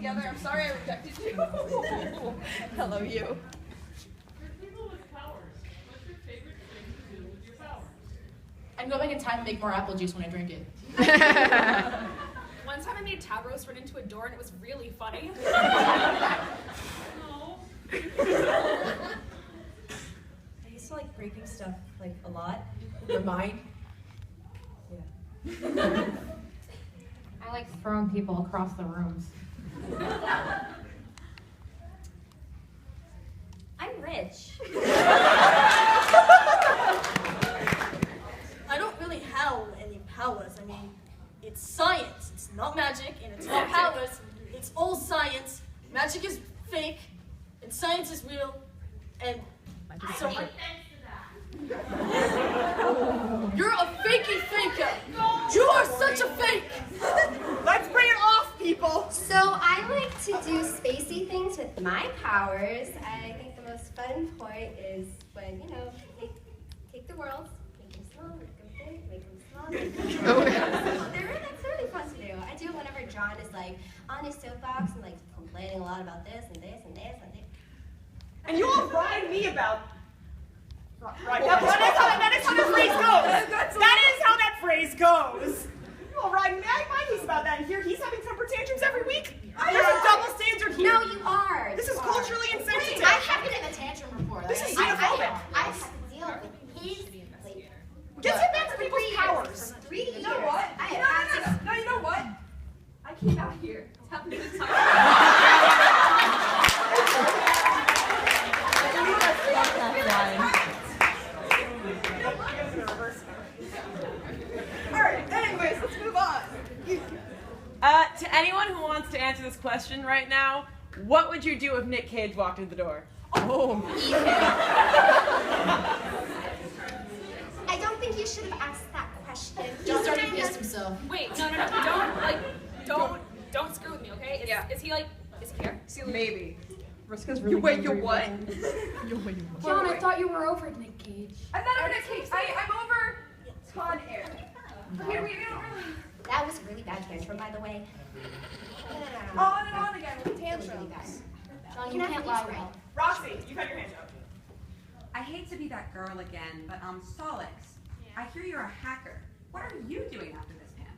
together. I'm sorry I rejected you. Hello, you. For people with powers, what's your favorite thing to do with your power? I'd go back in time and make more apple juice when I drink it. One time I made Tavros run into a door and it was really funny. No. I used to like breaking stuff like a lot. Your mind. Yeah. I like throwing people across the rooms. I'm rich. I don't really have any powers. I mean, it's science. It's not magic, and it's not powers. It's all science. Magic is fake, and science is real. And so you're a fakey faker. You are such a fake. Let's bring it off, people. So I like to do spacey things with my powers. I think the most fun point is when, you know, take the world, make them small, make them big, make them small, make them big. That's really fun to do. I do it whenever John is like on his soapbox and like complaining a lot about this and this and this and this. And you all ride me about. Right. That is how that phrase goes. That is how that phrase goes. You all ride me. My niece about that. And here he's having temper tantrums every week. There's a double standard here. No, you are. This is culturally insensitive. I have been in a tantrum before. This is xenophobic. I have to deal with his like, Just get back to people's powers. 3 years. You know what? No, you know what? I came out here to have a good time. Alright, anyways, let's move on. To anyone who wants to answer this question right now, what would you do if Nick Cage walked in the door? I don't think you should have asked that question. Just already pissed himself. Wait, no. Don't screw with me, okay? Is he here? Maybe. Vriska's You wait, you what? John, I thought you were over Nick Cage. I'm not over Nick Cage. I'm over Con Air. Okay, we don't really. That was a really bad tantrum, by the way. On and on again with That was really tantrums. bad. John, you Can I can't please lie write? well. Roxy, you got your hand up. I hate to be that girl again, but Sollux, I hear you're a hacker. What are you doing after this pan?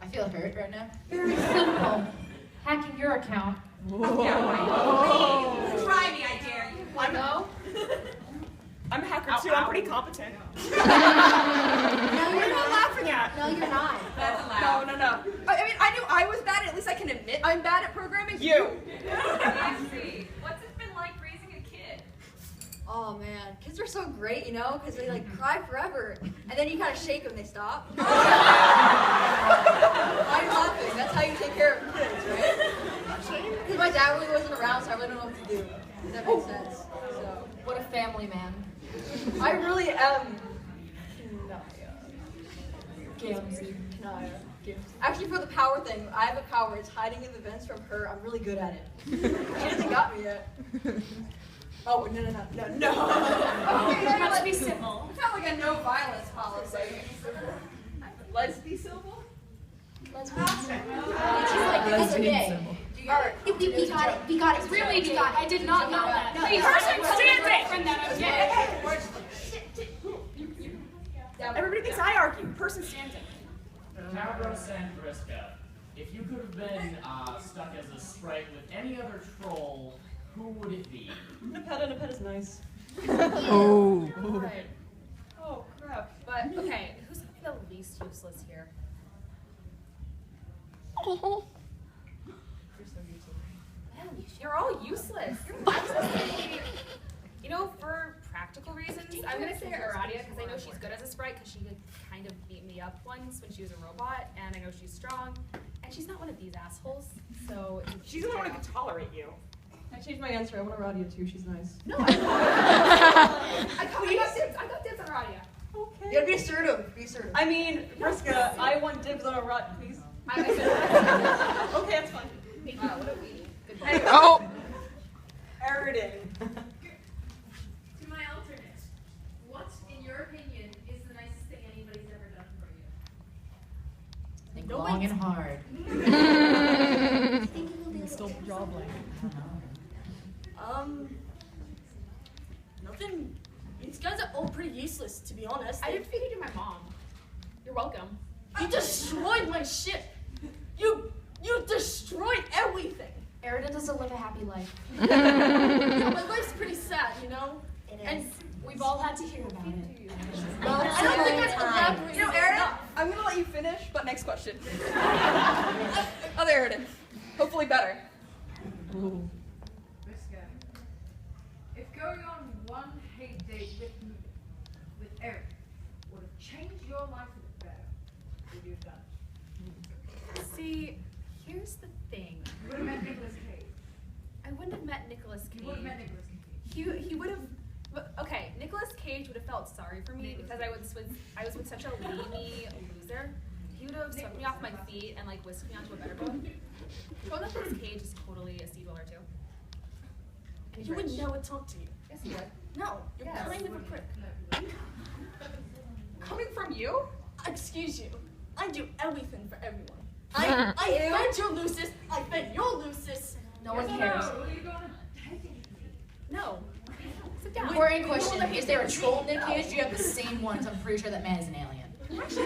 I feel hurt right now. Very simple. Hacking your account. Try me, I dare you. I know. I'm a hacker too. I'm pretty competent. No, What are you're you not. laughing at? No, you're not. That's allowed. No. I mean, I knew I was bad. At least I can admit I'm bad at programming. You. What's it been like raising a kid? Oh man, kids are so great, you know, because they like cry forever, and then you kind of shake them, they stop. I'm laughing. That's how you take care of kids, right? Because my dad really wasn't around, so I really don't know what to do. Does that make sense? So What a family man. I really am. Gamzee. Kanaya. Actually, for the power thing, I have a power. It's hiding in the vents from her. I'm really good at it. She hasn't got me yet. Oh, no. Okay, Let's be civil. It's not like a no violence policy. Let's be civil? Let's be simple. It's okay. Alright. We got it. We got it. Really, we got it. I did not know that. No. Please, Person tell standing! my friend that I'm gay. Everybody thinks I argue. Person standing. Tavros and Vriska, if you could have been stuck as a sprite with any other troll, who would it be? Nepeta's nice. Oh. Right. Oh, crap. But, okay, who's going to be the least useless here? You're so useless. Man, you're all useless. You know, for practical reasons, I'm going to say Aradia, because I know she's good as a sprite, because she kind of beat me up once when she was a robot, and I know she's strong, and she's not one of these assholes, so... She's the one who can tolerate you. I changed my answer. I want Aradia too. She's nice. No, I got dibs on Aradia. You gotta be assertive. I mean, Vriska, I want dibs on a rut, please. Okay, that's fine. Wow, what a weenie. Good boy. Hey, Oh! Eridan. To my alternate, what, in your opinion, is the nicest thing anybody's ever done for you? Think a lot. long and hard. Still jobbling. Nothing. These guys are all pretty useless, to be honest. I did feed it to my mom. You're welcome. You destroyed my ship. You destroyed everything. Eridan doesn't live a happy life. Yeah, my life's pretty sad, you know? And we've all had to hear about it. I don't think I've elaborated. You know, Eridan, enough. I'm gonna let you finish, but next question. Other Eridan. Hopefully better. Vriska, if going on one hate date with Eric would have changed your life for the better, would you have done? See, here's the thing. You would have met Nicolas Cage. I wouldn't have met Nicolas Cage. You would have met Nicolas Cage. He would have. Okay, Nicolas Cage would have felt sorry for me because I was with such a lamey loser. He would have swept me off my feet and like whisked me onto a better boat. Well, Nicolas Cage is totally a sea dweller too. And He would never talk to you. Yes, he would. No, you're Yes. kind of a prick. Coming from you? Excuse you. I do everything for everyone. I fed your Lucis. I fed your Lucis. No one cares. Who are you going to take? No. Sit down. Important question. Is there a troll Nick Cage? Do you have the same one? 'Cause I'm pretty sure that man is an alien. Alien's a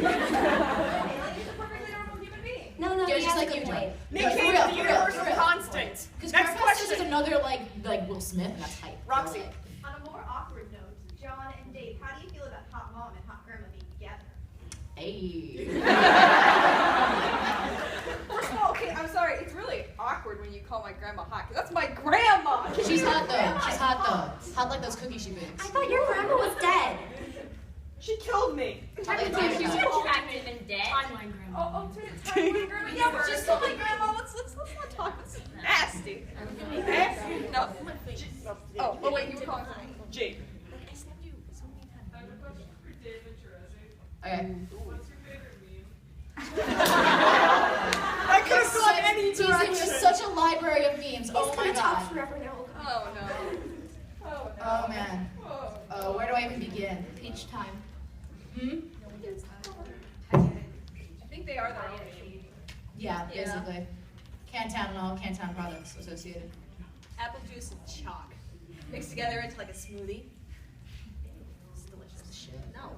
perfectly normal human being. No, Yeah, he just has like a you, good Joe. way. Nick For Cage, real, the for real, universal for real. constant. Because Next Karkat is question. just another like Will Smith, and that's hype. Roxy. Like, On a more awkward note, John and Dave, how do you feel about hot mom and hot grandma being together? hey. First of all, okay, I'm sorry. It's really awkward when you call my grandma hot, because that's my grandma. She's hot though. She's hot though. Hot like those cookies she I bakes. thought your grandma was dead. She killed me. Hot like a tiger. attractive and dead. Timeline grandma. Oh, timeline grandma. Yeah, but she's still my grandma. Let's not talk. This is nasty. No. Oh, wait, you were calling for me. Jade. I snapped you so many times. I have a question for David Terezi. Okay. What's your favorite meme? I could have gone any Teasing direction. just such a library of memes. Oh my god. Forever now. Oh no. Oh man. Oh, where do I even begin? Peach time. Hmm? I think they are their own meme. Yeah, basically. Cantown and all Cantown products associated. Apple juice and chalk. Mixed together into like a smoothie. It's delicious. Shit. No.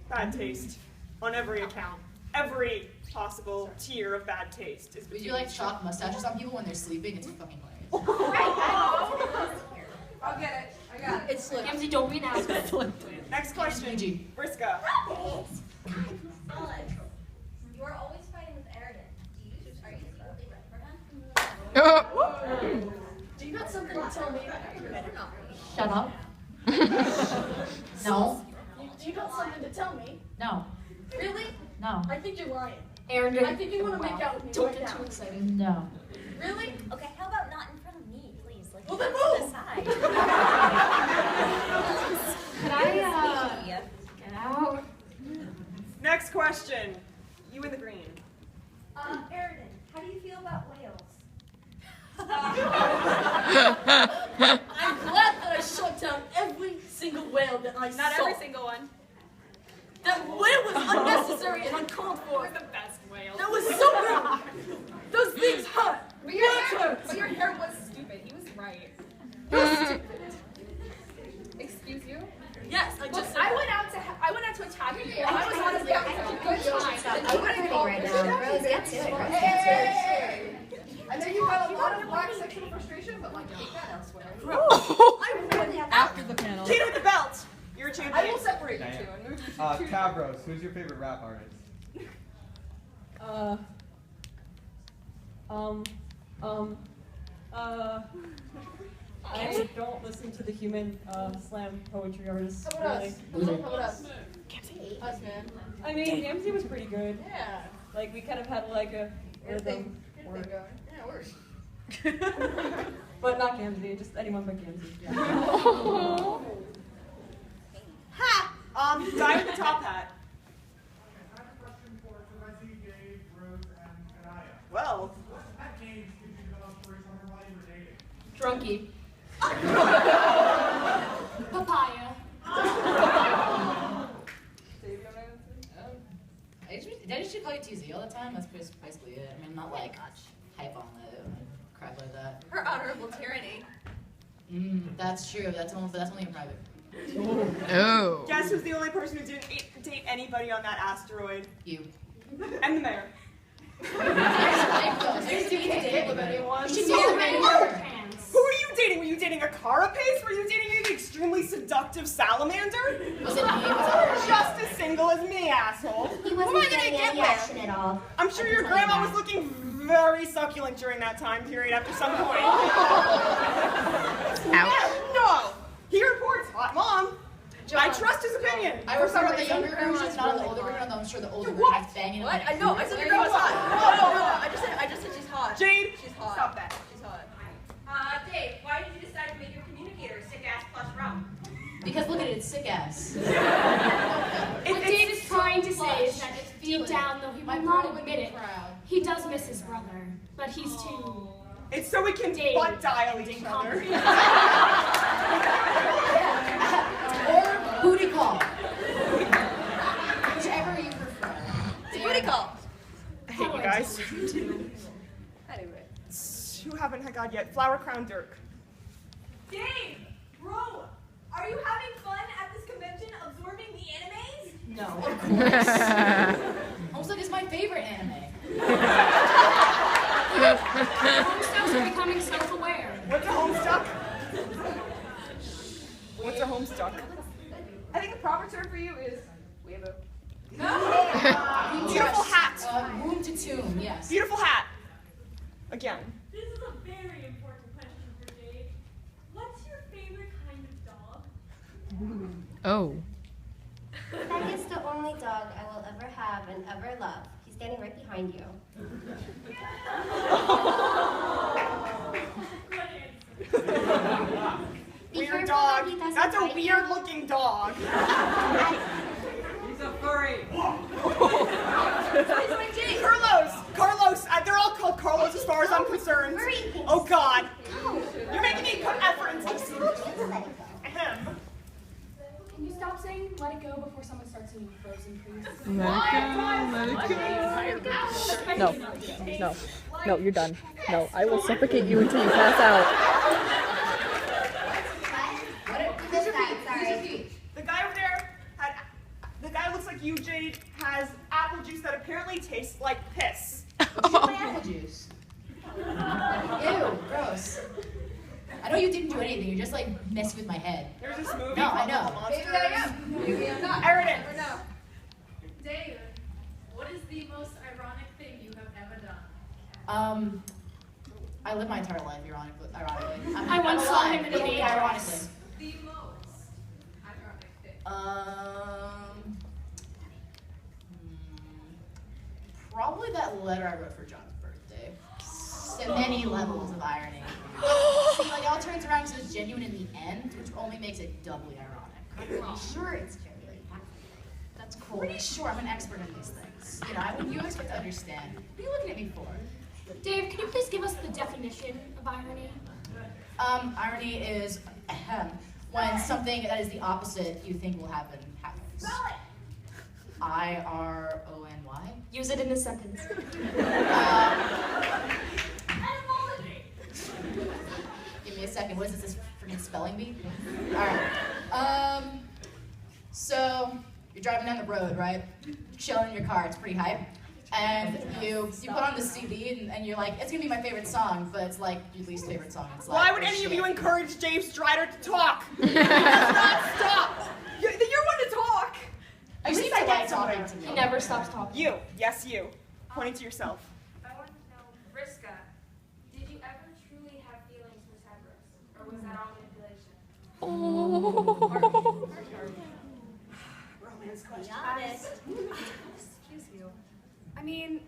Bad taste. On every account. Every possible tier of bad taste is Would you like chalk mustaches on people when they're sleeping? It's fucking hilarious. I'll get it. I got it. It's slick. Gamzee, don't be an asshole. Next question. PG. Vriska. You are always fighting with Eridan. Are you secretly ready for him? Do you got something to tell me? You better not. Shut up. No. Do you got something to tell me? No. Really? No. I think you're lying. Aaron, I think you want to make out with me don't right get now. too excited. No. Really? Okay, how about not in front of me, please? Like, Well, then to move. the side. Could I, get out? Next question. You in the green. Eridan, how do you feel about whales? I'm glad that I shut down every single whale that I saw. Not every single one. That whale was unnecessary and uncalled for. The best whale. That was so rude. Those things hurt. But your hair was stupid. He was right. Excuse you? Yes, I Look, just. I went out to attack you. I was honestly having such a good time. I'm hurting right now. Rose, get to it. Rose, get to it. I know you've got a lot of black sexual frustration, but like take that elsewhere. I won After the panel. Kid with the belt. You're a I champion. will separate you two and move you to Tavros, who's your favorite rap artist? I don't listen to the human slam poetry artists. How about us? Really. How about us? Us, man. I mean, Gamzee was pretty good. Yeah. Like, we kind of had like a rhythm. Good thing going. Yeah, it works. But not Gamzee, just anyone but Gamzee. Yeah. Ha! Guy with the top hat. I have a question for Terezi, Jade, Rose, and Kanaya. Well. What pet names did you develop for each other while you were dating? Drunky. Papaya. Dave, you want to answer? Did I just call you like TZ all the time. That's basically it. I mean, not like hype on the crap like that. Her honorable tyranny. That's true. That's only in private. Oh. Guess who's the only person who didn't date anybody on that asteroid? You. And the mayor. Who are you dating? Were you dating a carapace? Were you dating an extremely seductive salamander? Was it me? Just as single as me, asshole. He wasn't getting any action at all. I'm sure your grandma was looking very succulent during that time period after some point. Ouch. No! He reports hot mom. John, I trust his opinion. I report on the younger version, not on the older version, although I'm sure the older version is banging. What? I know. I said your grandma's hot. No. I just said she's hot. Jade, she's hot. Stop that. She's hot. Dave, why did you decide to make your communicator sick ass plus rum? Because look at it, it's sick ass. What Dave is trying to say is that deep down, though he will not admit it, he does miss his brother, but he's too. It's so we can butt dial each other. Or booty call. Whichever you prefer. Booty call. I hate you guys. Anyway. You haven't got yet. Flower Crown Dirk. Dave! Bro! Are you having fun at this convention absorbing the animes? No, of course. Homestuck is my favorite anime. Homestucks are becoming self-aware. What's a homestuck? What's a homestuck? I think the proper term for you is weeaboo. Beautiful hat. Womb to tomb, yes. Beautiful hat. Again. This is a very important question for Dave. What's your favorite kind of dog? Oh. That is the only dog I will ever have and ever love. He's standing right behind you. Weird dog. That's a weird looking dog. He's a furry. Carlos. They're all called Carlos as far as I'm concerned. Oh God. You're making me put effort into this. Ahem. Can you stop saying "let it go" before someone starts singing Frozen, please? No, you're done. No, I will suffocate you until you pass out. The guy over there the guy looks like you, Jade, has apple juice that apparently tastes like piss. What's my apple juice? Ew, gross. I know you didn't do anything, you're just like messing with my head. There's this movie No, I called know. The Monsters. Maybe I am. Maybe I'm not. Eridan. Never know. Dave, what is the most ironic thing you have ever done? I live my entire life, ironically. I once saw him in a Ironically. The most ironic thing. Probably that letter I wrote for John's birthday. So many levels of irony. See, like, it all turns around because it's genuine in the end, which only makes it doubly ironic. I'm pretty sure it's genuine. That's cool. Pretty sure I'm an expert in these things. You know, you expect to understand. What are you looking at me for? Dave, can you please give us the definition of irony? Irony is when something that is the opposite you think will happen happens. I-R-O-N-Y? Use it in a sentence. Give me a second. What is this freaking spelling bee? Alright. So you're driving down the road, right? Chilling in your car, it's pretty hype. And you put on the CD and you're like, it's gonna be my favorite song, but it's like your least favorite song. It's like, Why would any of you encourage Dave Strider to talk? He does not stop. You're one to talk. At least I get talking to me. He never stops talking. You. Yes, you. Pointing to yourself. I want to know, Vriska, did you ever truly have feelings for Tavros? Or was that all manipulation? Romance question. Excuse you. I mean,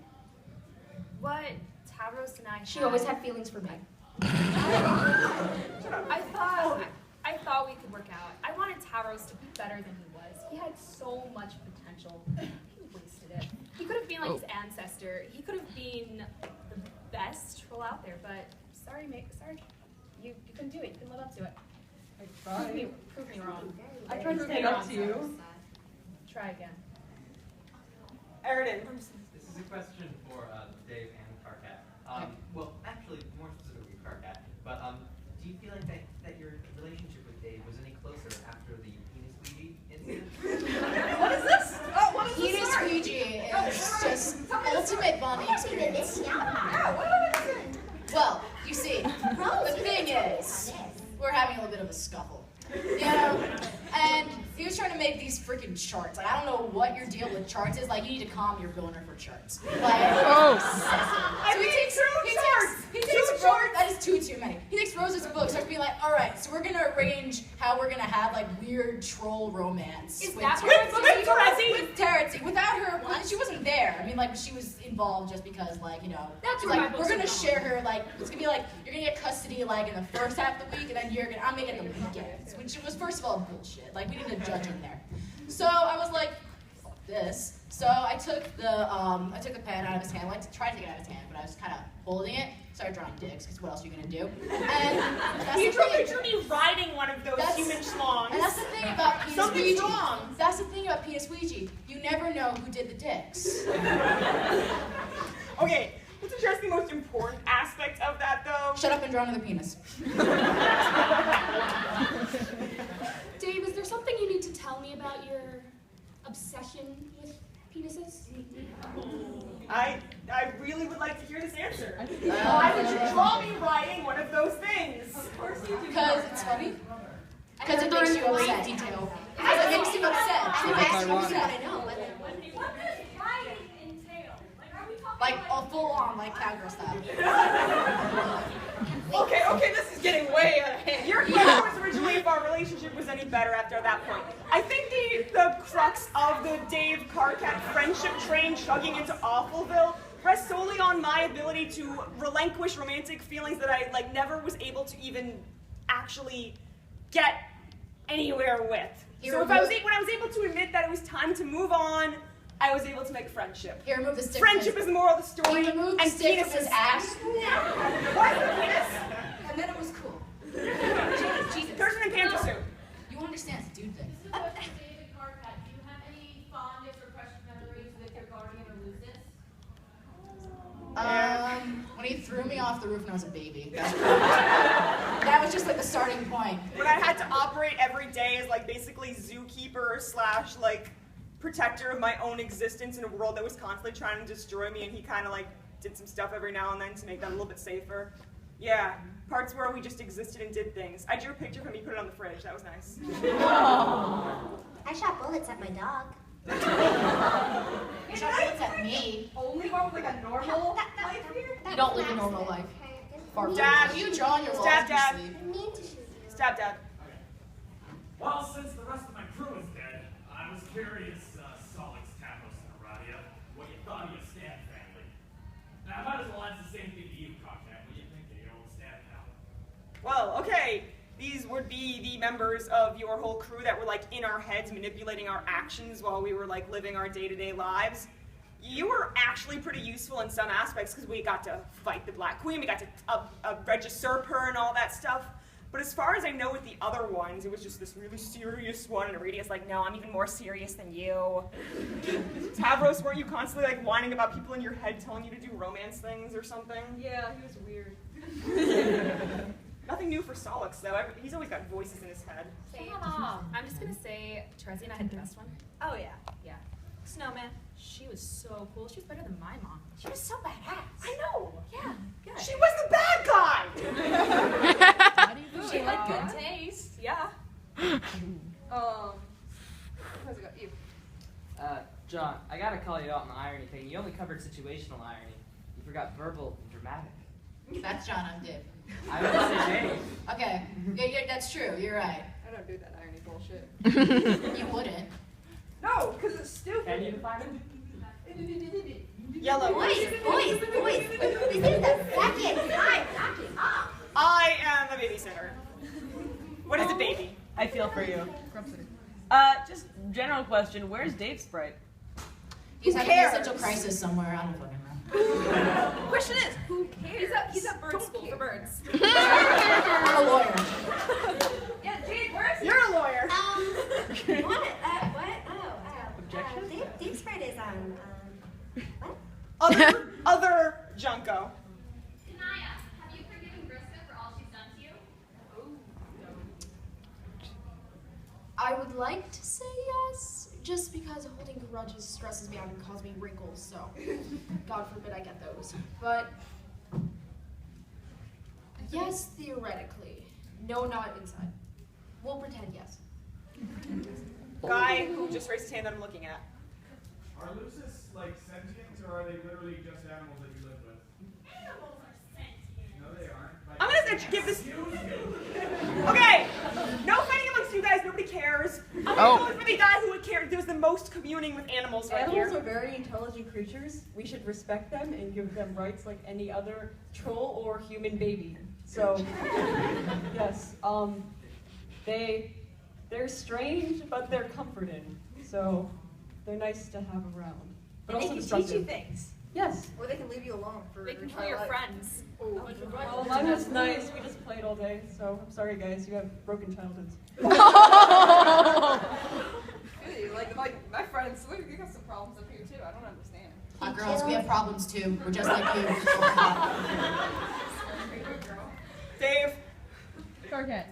what Tavros and I She always had feelings for me. I thought we could work out. I wanted Tavros to be better than he was. He had so much potential. He wasted it. He could have been like his ancestor. He could have been the best troll out there, but sorry, you couldn't do it. You couldn't live up to it. Prove me wrong. I tried to stand up to you. Try again. Eridan. This is a question for Dave and Karkat. Well, actually, more specifically Karkat. But do you feel like that your relationship with Dave was any closer after the penis squeegee incident? What is this? Oh, what is this? Penis squeegee is just ultimate bonding experience. Well, you see, the thing is, we're having a little bit of a scuffle. You know? And he was trying to make these freaking charts. Like, I don't know what your deal with charts is. Like, you need to calm your boner for charts. Like, he takes Rose, that is too many. He takes Rose's book, starts being like, all right, so we're going to arrange how we're going to have, like, weird troll romance. Is with that Terezi? With Terezi. Without her, well, she wasn't there. I mean, like, she was involved just because, like, you know. That's like, we're going to share her, like, it's going to be like, you're going to get custody, like, in the first half of the week, and then I'm going to get the weekends. Which was, first of all, bullshit. Like, we need a judge in there. So I was like, fuck this. So I took the pen out of his hand. I tried to take it out of his hand, but I was kind of holding it. Started drawing dicks, because what else are you gonna do? And that's you drew me riding one of those human schlongs. And that's the thing about penis Something's Ouija. wrong. That's the thing about penis Ouija. You never know who did the dicks. Okay, let's address the most important aspect of that, though. Shut up and draw another penis. Dave, is there something you need to tell me about your obsession with penises? I really would like to hear this answer. Why would you draw me riding one of those things? Of course you do. Because it's funny. Because it makes you upset. Detail. Because it makes you upset. It makes you upset. I know. What does riding entail? Like, are we talking like a full-on, like cowgirl style. Okay, this is getting way out of hand. Your question was originally if our relationship was any better after that point. I think the crux of the Dave Karkat friendship train chugging into Awfulville rests solely on my ability to relinquish romantic feelings that I never was able to even actually get anywhere with. So when I was able to admit that it was time to move on, I was able to make friendship. He removed the stick. Friendship is the moral of the story. He removed the stick from his ass. What? Penis? And then it was cool. Jesus. Person in pants suit. You understand, it's a dude thing. This is a question for David Karkat. Do you have any fondest or precious memories with your guardian or Lucis? When he threw me off the roof when I was a baby. That was just like the starting point. When I had to operate every day as basically zookeeper / protector of my own existence in a world that was constantly trying to destroy me, and he kind of did some stuff every now and then to make that a little bit safer. Yeah, parts where we just existed and did things. I drew a picture of him, he put it on the fridge, that was nice. I shot bullets at my dog. You shot bullets at me. Only one with a normal life here? You don't live a normal life. Dad, you draw on your walls Stab in your Dad. sleep. Stab Dad. Well, since the rest of my crew is dead, I was curious, Sollux, Tavros, and Aradia, what you thought of your Stab family. Now, I might as well ask the same thing to you, Karkat. What do you think of your old Stab family? Well, okay. These would be the members of your whole crew that were in our heads manipulating our actions while we were living our day-to-day lives. You were actually pretty useful in some aspects because we got to fight the Black Queen, we got to register her and all that stuff. But as far as I know with the other ones, it was just this really serious one, and Aradia's no, I'm even more serious than you. Tavros, weren't you constantly whining about people in your head telling you to do romance things or something? Yeah, he was weird. Nothing new for Sollux, though. He's always got voices in his head. I'm just gonna say Terezi and I had the best one. Oh yeah. Yeah. Snowman. She was so cool. She was better than my mom. She was so badass. I know. Yeah. Good. She was the bad guy! She had good taste. Yeah. How's it got you? John, I gotta call you out on the irony thing. You only covered situational irony. You forgot verbal and dramatic. That's John, I'm Dave. I would say Jade. Okay, yeah, that's true, you're right. I don't do that irony bullshit. You wouldn't. No, because it's stupid. Can you define it? Yellow. Boys. This is the second time knocking off. I am a babysitter. What is a baby? I feel for you. Just general question, where's Dave's sprite? He's having an essential crisis somewhere, I don't fucking know. Question is, who cares? He's at bird school for birds. I'm a lawyer. Yeah, Jade, where is he? You're a lawyer. What? What? Oh, Objection? Dave's sprite is what? other Junko. Kanaya, have you forgiven Vriska for all she's done to you? I would like to say yes, just because holding grudges stresses me out and causes me wrinkles, so God forbid I get those. But yes, theoretically. No, not inside. We'll pretend yes. Guy who just raised his hand that I'm looking at. Are Lucis like sentient, or are they literally just animals that you live with? Animals are sentient. No, they aren't. I'm gonna give this. Okay, no fighting amongst you guys. Nobody cares. I'm gonna go for the guy who would care. There's the most communing with animals right Animals here. are very intelligent creatures. We should respect them and give them rights like any other troll or human baby. So, yes, they're strange, but they're comforting. So, they're nice to have around. But And also they can destructive. teach you things. Yes. Or they can leave you alone for They can your kill your life. friends. Well, mine was nice. We just played all day. So, I'm sorry, guys. You have broken childhoods. Really, like my friends, we got some problems up here too. I don't understand. Girls, we have problems too. We're just like you. Dave. Karkat,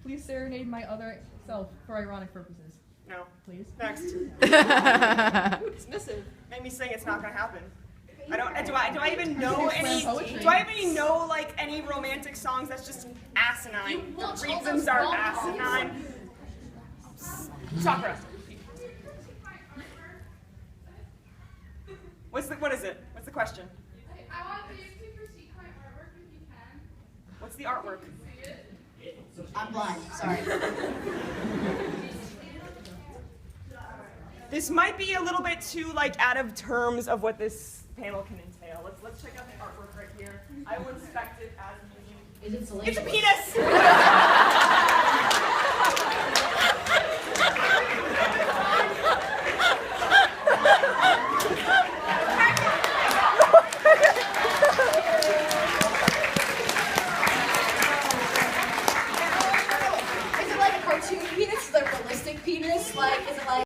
please serenade my other self for ironic purposes. No. Please. Next. Dismissive. Make me sing. It's not gonna happen. I don't. Do I even know any? Poetry. Do I even know like any romantic songs? That's just asinine. The reasons are asinine. Sakura. What is it? What's the question? I want you to critique my artwork if you can. What's the artwork? See it? I'm blind. Sorry. This might be a little bit too like out of terms of what this panel can entail. Let's check out the artwork right here. I will inspect it as Is it it's a salacious? penis.